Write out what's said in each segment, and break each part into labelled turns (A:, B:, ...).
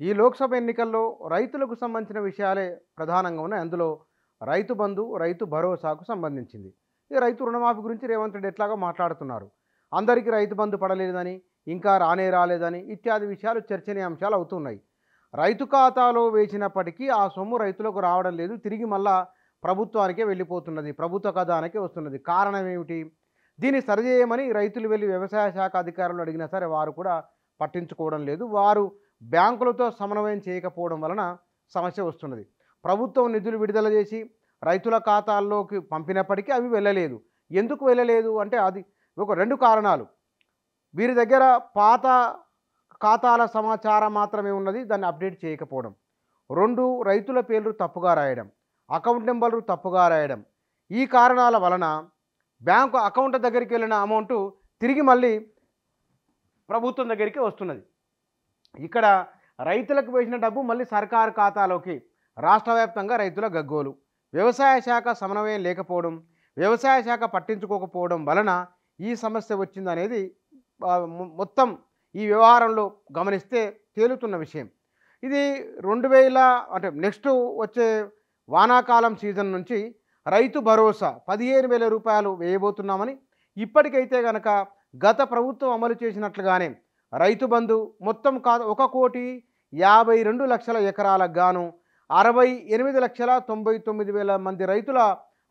A: ఈ లోక్సభ ఎన్నికల్లో రైతులకు సంబంధించిన విషయాలే ప్రధానంగా ఉన్నాయి. అందులో రైతు బంధు, రైతు భరోసాకు సంబంధించింది. ఈ రైతు రుణమాఫీ గురించి రేవంత్ రెడ్డి ఎట్లాగో మాట్లాడుతున్నారు. అందరికీ రైతు బంధు పడలేదని, ఇంకా రాలేదని ఇత్యాది విషయాలు చర్చనీయాంశాలు అవుతున్నాయి. రైతు ఖాతాలో వేసినప్పటికీ ఆ సొమ్ము రైతులకు రావడం లేదు. తిరిగి మళ్ళా ప్రభుత్వానికే వెళ్ళిపోతున్నది. ప్రభుత్వ ఖజానాకే వస్తున్నది. కారణం ఏమిటి? దీన్ని సరిచేయమని రైతులు వెళ్ళి వ్యవసాయ శాఖ అధికారులు అడిగినా సరే వారు కూడా పట్టించుకోవడం లేదు. వారు బ్యాంకులతో సమన్వయం చేయకపోవడం వలన సమస్య వస్తున్నది. ప్రభుత్వం నిధులు విడుదల చేసి రైతుల ఖాతాల్లోకి పంపినప్పటికీ అవి వెళ్ళలేదు. ఎందుకు వెళ్ళలేదు అంటే అది ఒక 2 కారణాలు. వీరి దగ్గర పాత ఖాతాల సమాచారం మాత్రమే ఉన్నది. దాన్ని అప్డేట్ చేయకపోవడం. 2 రైతుల పేర్లు తప్పుగా రాయడం. అకౌంట్ నెంబర్లు తప్పుగా రాయడం. ఈ కారణాల వలన బ్యాంకు అకౌంట్ దగ్గరికి వెళ్ళిన అమౌంట్ తిరిగి మళ్ళీ ప్రభుత్వం దగ్గరికి వస్తున్నది. ఇక్కడ రైతులకు వేసిన డబ్బు మళ్ళీ సర్కారు ఖాతాలోకి రాష్ట్ర వ్యాప్తంగా రైతుల గగ్గోలు. వ్యవసాయ శాఖ సమన్వయం లేకపోవడం, వ్యవసాయ శాఖ పట్టించుకోకపోవడం వలన ఈ సమస్య వచ్చిందనేది మొత్తం ఈ వ్యవహారంలో గమనిస్తే తేలుతున్న విషయం. ఇది 2000 అంటే నెక్స్ట్ వచ్చే వానాకాలం సీజన్ నుంచి రైతు భరోసా 15,000 రూపాయలు వేయబోతున్నామని, ఇప్పటికైతే కనుక గత ప్రభుత్వం అమలు చేసినట్లుగానే రైతు బంధు మొత్తం 1,52,00,000 ఎకరాలకు గాను 68,99,000 మంది రైతుల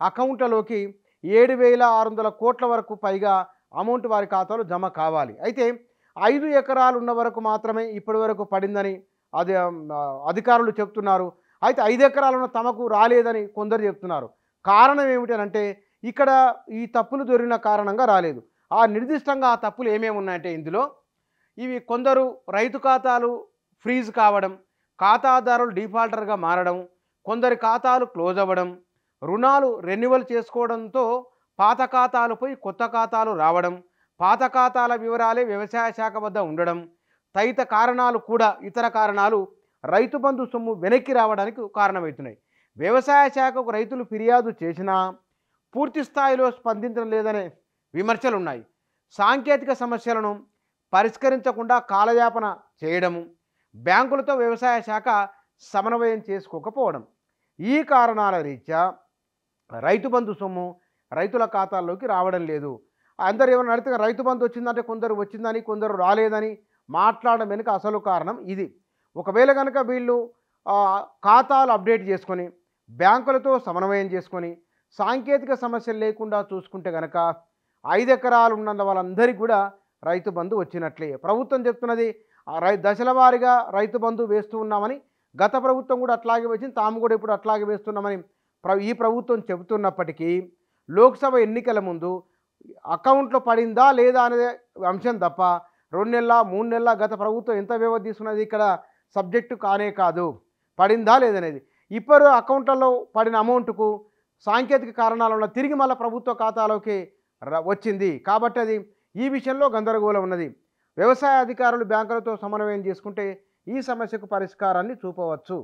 A: అకౌంట్లలోకి 7,600 కోట్ల వరకు పైగా అమౌంట్ వారి ఖాతాలో జమ కావాలి. అయితే 5 ఎకరాలు ఉన్న వరకు మాత్రమే ఇప్పటి వరకు పడిందని అధికారులు చెప్తున్నారు. అయితే 5 ఎకరాలు ఉన్న తమకు రాలేదని కొందరు చెప్తున్నారు. కారణం ఏమిటంటే ఇక్కడ ఈ తప్పులు దొరికిన కారణంగా రాలేదు. ఆ నిర్దిష్టంగా ఆ తప్పులు ఏమేమి ఉన్నాయంటే ఇందులో ఇవి కొందరు రైతు ఖాతాలు ఫ్రీజ్ కావడం, ఖాతాదారులు డిఫాల్టర్గా మారడం, కొందరి ఖాతాలు క్లోజ్ అవ్వడం, రుణాలు రెన్యువల్ చేసుకోవడంతో పాత ఖాతాలు పోయి కొత్త ఖాతాలు రావడం, పాత ఖాతాల వివరాలే వ్యవసాయ శాఖ వద్ద ఉండడం, తదితర కారణాలు కూడా ఇతర కారణాలు రైతు బంధు సొమ్ము వెనక్కి రావడానికి కారణమవుతున్నాయి. వ్యవసాయ శాఖకు రైతులు ఫిర్యాదు చేసినా పూర్తి స్థాయిలో స్పందించడం లేదనే విమర్శలు ఉన్నాయి. సాంకేతిక సమస్యలను పరిష్కరించకుండా కాలయాపన చేయడము, బ్యాంకులతో వ్యవసాయ శాఖ సమన్వయం చేసుకోకపోవడం, ఈ కారణాల రీత్యా రైతు బంధు సొమ్ము రైతుల ఖాతాల్లోకి రావడం లేదు. అందరు ఏమైనా అడిగితే రైతు బంధు వచ్చిందంటే కొందరు వచ్చిందని కొందరు రాలేదని మాట్లాడడం వెనుక అసలు కారణం ఇది. ఒకవేళ కనుక వీళ్ళు ఖాతాలు అప్డేట్ చేసుకొని బ్యాంకులతో సమన్వయం చేసుకొని సాంకేతిక సమస్యలు లేకుండా చూసుకుంటే కనుక 5 ఎకరాలు ఉన్న వాళ్ళందరికీ కూడా రైతు బంధు వచ్చినట్లే. ప్రభుత్వం చెప్తున్నది దశల వారీగా రైతు బంధు వేస్తూ ఉన్నామని, గత ప్రభుత్వం కూడా అట్లాగే వచ్చింది, తాము కూడా ఇప్పుడు అట్లాగే వేస్తున్నామని ఈ ప్రభుత్వం చెబుతున్నప్పటికీ లోక్సభ ఎన్నికల ముందు అకౌంట్లో పడిందా లేదా అనే అంశం తప్ప 2 నెలల 3 నెలల గత ప్రభుత్వం ఎంత వ్యవధి తీసుకున్నది ఇక్కడ సబ్జెక్టు కానే కాదు. పడిందా లేదనేది ఇప్పుడు అకౌంట్లలో పడిన అమౌంట్కు సాంకేతిక కారణాల వల్ల తిరిగి మళ్ళీ ప్రభుత్వ ఖాతాలోకి వచ్చింది. కాబట్టి అది ఈ విషయంలో గందరగోళం ఉన్నది. వ్యవసాయ అధికారులు బ్యాంకులతో సమన్వయం చేసుకుంటే ఈ సమస్యకు పరిష్కారాన్ని చూపవచ్చు.